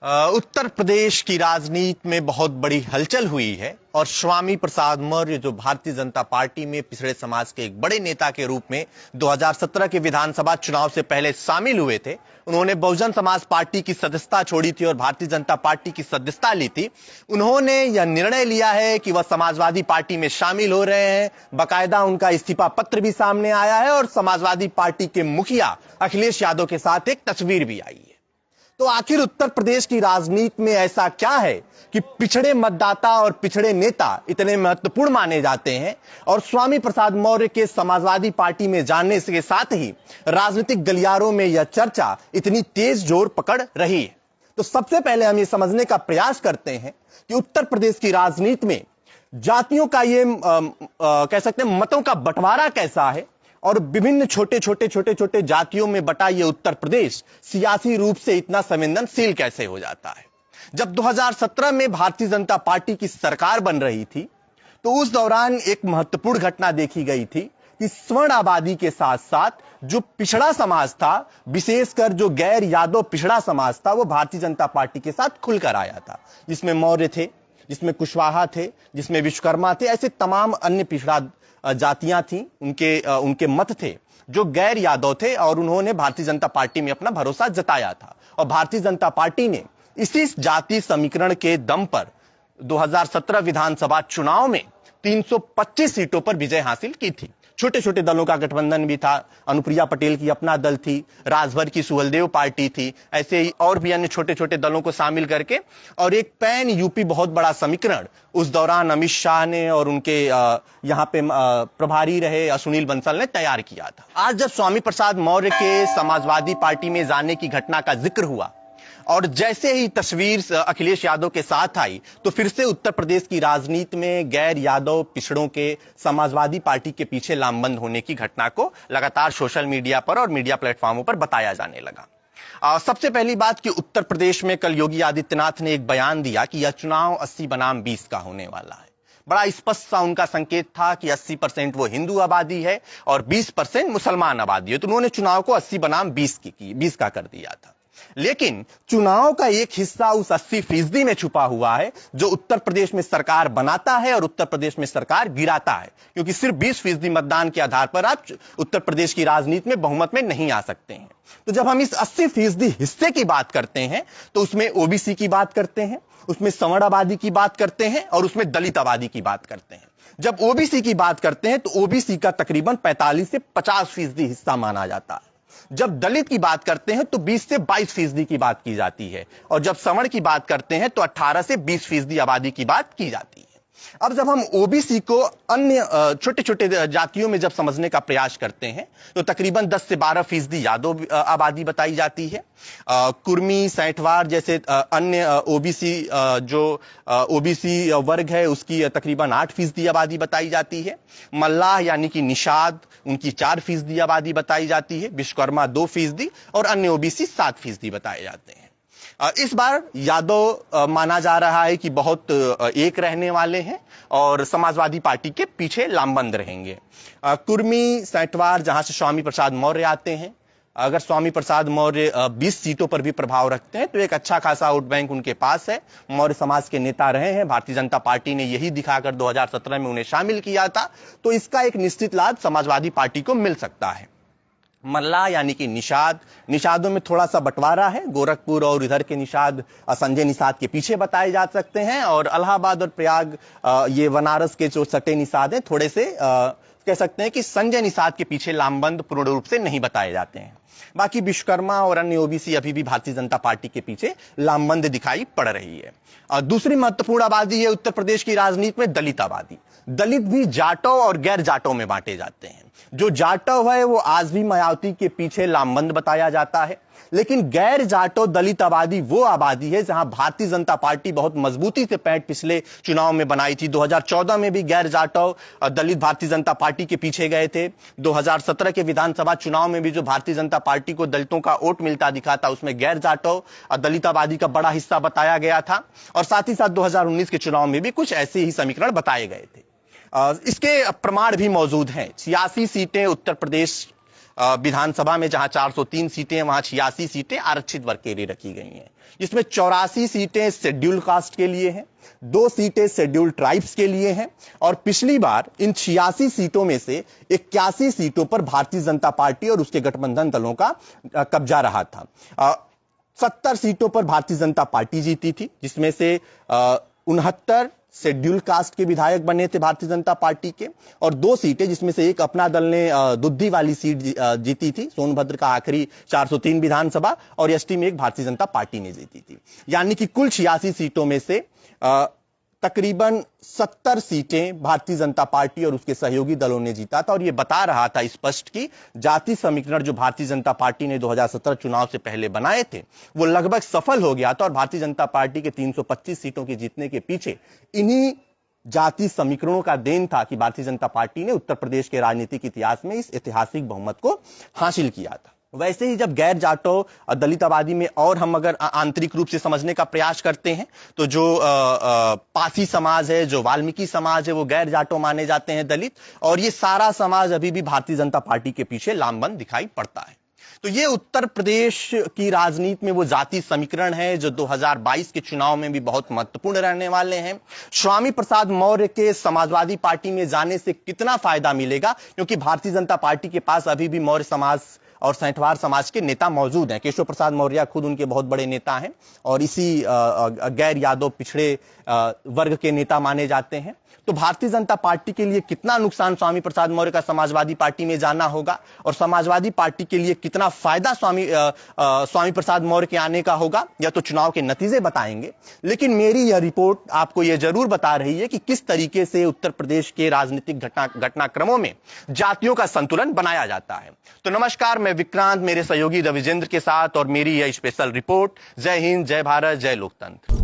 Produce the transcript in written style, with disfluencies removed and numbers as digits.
उत्तर प्रदेश की राजनीति में बहुत बड़ी हलचल हुई है और स्वामी प्रसाद मौर्य जो भारतीय जनता पार्टी में पिछड़े समाज के एक बड़े नेता के रूप में 2017 के विधानसभा चुनाव से पहले शामिल हुए थे। उन्होंने बहुजन समाज पार्टी की सदस्यता छोड़ी थी और भारतीय जनता पार्टी की सदस्यता ली थी। उन्होंने यह निर्णय लिया है कि वह समाजवादी पार्टी में शामिल हो रहे हैं। बाकायदा उनका इस्तीफा पत्र भी सामने आया है और समाजवादी पार्टी के मुखिया अखिलेश यादव के साथ एक तस्वीर भी आई है। तो आखिर उत्तर प्रदेश की राजनीति में ऐसा क्या है कि पिछड़े मतदाता और पिछड़े नेता इतने महत्वपूर्ण माने जाते हैं और स्वामी प्रसाद मौर्य के समाजवादी पार्टी में जाने के साथ ही राजनीतिक गलियारों में यह चर्चा इतनी तेज जोर पकड़ रही है। तो सबसे पहले हम ये समझने का प्रयास करते हैं कि उत्तर प्रदेश की राजनीति में जातियों का ये कह सकते हैं मतों का बंटवारा कैसा है और विभिन्न छोटे छोटे जातियों में बटा ये उत्तर प्रदेश सियासी रूप से इतना संवेदनशील कैसे हो जाता है। जब 2017 में भारतीय जनता पार्टी की सरकार बन रही थी तो उस दौरान एक महत्वपूर्ण घटना देखी गई थी कि स्वर्ण आबादी के साथ साथ जो पिछड़ा समाज था, विशेषकर जो गैर यादव पिछड़ा समाज था, वो भारतीय जनता पार्टी के साथ खुलकर आया था, जिसमें मौर्य थे, जिसमें कुशवाहा थे, जिसमें विश्वकर्मा थे, ऐसे तमाम अन्य पिछड़ा जातियां थी। उनके मत थे जो गैर यादव थे और उन्होंने भारतीय जनता पार्टी में अपना भरोसा जताया था और भारतीय जनता पार्टी ने इसी जाति समीकरण के दम पर 2017 विधानसभा चुनाव में 325 सीटों पर विजय हासिल की थी। छोटे छोटे दलों का गठबंधन भी था, अनुप्रिया पटेल की अपना दल थी, राजभर की सुहलदेव पार्टी थी, ऐसे ही और भी अन्य छोटे छोटे दलों को शामिल करके और एक पैन यूपी बहुत बड़ा समीकरण उस दौरान अमित शाह ने और उनके यहाँ पे प्रभारी रहे सुनील बंसल ने तैयार किया था। आज जब स्वामी प्रसाद मौर्य के समाजवादी पार्टी में जाने की घटना का जिक्र हुआ और जैसे ही तस्वीर अखिलेश यादव के साथ आई तो फिर से उत्तर प्रदेश की राजनीति में गैर यादव पिछड़ों के समाजवादी पार्टी के पीछे लामबंद होने की घटना को लगातार सोशल मीडिया पर और मीडिया प्लेटफॉर्मों पर बताया जाने लगा। सबसे पहली बात कि उत्तर प्रदेश में कल योगी आदित्यनाथ ने एक बयान दिया कि यह चुनाव 80 बनाम 20 का होने वाला है। बड़ा स्पष्ट सा उनका संकेत था कि 80% वो हिंदू आबादी है और 20% मुसलमान आबादी है। तो उन्होंने चुनाव को 80 बनाम 20 का कर दिया था। लेकिन चुनाव का एक हिस्सा उस 80% में छुपा हुआ है जो उत्तर प्रदेश में सरकार बनाता है और उत्तर प्रदेश में सरकार गिराता है, क्योंकि सिर्फ 20% मतदान के आधार पर आप उत्तर प्रदेश की राजनीति में बहुमत में नहीं आ सकते हैं। तो जब हम इस 80% हिस्से की बात करते हैं तो उसमें ओबीसी की बात करते हैं, उसमें सवर्ण आबादी की बात करते हैं और उसमें दलित आबादी की बात करते हैं। जब ओबीसी की बात करते हैं तो ओबीसी का तकरीबन 45 से 50% हिस्सा माना जाता है। जब दलित की बात करते हैं तो 20 से 22% की बात की जाती है और जब सवर्ण की बात करते हैं तो 18 से 20% आबादी की बात की जाती है। अब जब हम ओबीसी को अन्य छोटे छोटे जातियों में जब समझने का प्रयास करते हैं तो तकरीबन 10 से 12% यादव आबादी बताई जाती है। कुर्मी, सैंठवार जैसे अन्य ओबीसी जो ओबीसी वर्ग है उसकी तकरीबन 8% आबादी बताई जाती है। मल्लाह यानी कि निषाद, उनकी 4% आबादी बताई जाती है। विश्वकर्मा 2% और अन्य ओबीसी 7% बताए जाते हैं। इस बार यादव माना जा रहा है कि बहुत एक रहने वाले हैं और समाजवादी पार्टी के पीछे लामबंद रहेंगे। कुर्मी, सैंठवार जहां से स्वामी प्रसाद मौर्य आते हैं, अगर स्वामी प्रसाद मौर्य 20 सीटों पर भी प्रभाव रखते हैं तो एक अच्छा खासा वोट बैंक उनके पास है। मौर्य समाज के नेता रहे हैं, भारतीय जनता पार्टी ने यही दिखाकर 2017 में उन्हें शामिल किया था, तो इसका एक निश्चित लाभ समाजवादी पार्टी को मिल सकता है। मल्ला यानी कि निषादों में थोड़ा सा बंटवारा है। गोरखपुर और इधर के निषाद संजय निषाद के पीछे बताए जा सकते हैं और इलाहाबाद और प्रयाग ये बनारस के जो सटे निषाद हैं थोड़े से कह सकते हैं कि संजय निषाद के पीछे लामबंद पूर्ण रूप से नहीं बताए जाते हैं। बाकी विश्वकर्मा और अन्य ओबीसी अभी भी भारतीय जनता पार्टी के पीछे लामबंद दिखाई पड़ रही है। दूसरी महत्वपूर्ण आबादी है उत्तर प्रदेश की राजनीति में दलित आबादी। दलित भी जाटव और गैर जाटव में बांटे जाते हैं। जो जाटव है वो आज भी मायावती के पीछे लामबंद बताया जाता है, लेकिन गैर जाटव दलित आबादी वो आबादी है जहां भारतीय जनता पार्टी बहुत मजबूती से पैठ पिछले चुनाव में बनाई थी। 2014 में भी गैर जाटव दलित भारतीय जनता पार्टी के पीछे गए थे। 2017 के विधानसभा चुनाव में भी जो भारतीय जनता पार्टी को दलितों का वोट मिलता दिखा था उसमें गैर जाटव दलित आबादी का बड़ा हिस्सा बताया गया था और साथ ही साथ 2019 के चुनाव में भी कुछ ऐसे ही समीकरण बताए गए थे। इसके प्रमाण भी मौजूद हैं। 86 सीटें उत्तर प्रदेश विधानसभा में जहां 403 सीटें हैं वहां 86 सीटें आरक्षित वर्ग के लिए रखी गई हैं, जिसमें 84 सीटें शेड्यूल कास्ट के लिए हैं, 2 सीटें शेड्यूल ट्राइब्स के लिए हैं और पिछली बार इन 86 सीटों में से 81 सीटों पर भारतीय जनता पार्टी और उसके गठबंधन दलों का कब्जा रहा था। 70 सीटों पर भारतीय जनता पार्टी जीती थी, जिसमें से 69 शेड्यूल कास्ट के विधायक बने थे भारतीय जनता पार्टी के, और 2 सीटें जिसमें से एक अपना दल ने दुद्धी वाली सीट जीती थी, सोनभद्र का आखिरी 403 विधानसभा, और एसटी में एक भारतीय जनता पार्टी ने जीती थी। यानी कि कुल 86 सीटों में से तकरीबन 70 सीटें भारतीय जनता पार्टी और उसके सहयोगी दलों ने जीता था। और यह बता रहा था स्पष्ट कि जाति समीकरण जो भारतीय जनता पार्टी ने 2017 चुनाव से पहले बनाए थे वो लगभग सफल हो गया था, और भारतीय जनता पार्टी के 325 सीटों के जीतने के पीछे इन्हीं जाति समीकरणों का देन था कि भारतीय जनता पार्टी ने उत्तर प्रदेश के राजनीतिक इतिहास में इस ऐतिहासिक बहुमत को हासिल किया था। वैसे ही जब गैर जाटो दलित आबादी में और हम अगर आंतरिक रूप से समझने का प्रयास करते हैं तो जो पासी समाज है, जो वाल्मीकि समाज है, वो गैर जाटो माने जाते हैं दलित, और ये सारा समाज अभी भी भारतीय जनता पार्टी के पीछे लामबंद दिखाई पड़ता है। तो ये उत्तर प्रदेश की राजनीति में वो जाति समीकरण है जो 2022 के चुनाव में भी बहुत महत्वपूर्ण रहने वाले हैं। स्वामी प्रसाद मौर्य के समाजवादी पार्टी में जाने से कितना फायदा मिलेगा, क्योंकि भारतीय जनता पार्टी के पास अभी भी मौर्य समाज और सैंठवार समाज के नेता मौजूद हैं। केशव प्रसाद मौर्य खुद उनके बहुत बड़े नेता हैं और इसी गैर यादव पिछड़े वर्ग के नेता माने जाते हैं। तो भारतीय जनता पार्टी के लिए कितना नुकसान स्वामी प्रसाद मौर्य का समाजवादी पार्टी में जाना होगा और समाजवादी पार्टी के लिए कितना फायदा स्वामी प्रसाद मौर्य के आने का होगा, या तो चुनाव के नतीजे बताएंगे। लेकिन मेरी यह रिपोर्ट आपको यह जरूर बता रही है कि किस तरीके से उत्तर प्रदेश के राजनीतिक घटनाक्रमों में जातियों का संतुलन बनाया जाता है। तो नमस्कार, मैं विक्रांत मेरे सहयोगी रविजेंद्र के साथ, और मेरी यह स्पेशल रिपोर्ट। जय हिंद, जय भारत, जय लोकतंत्र।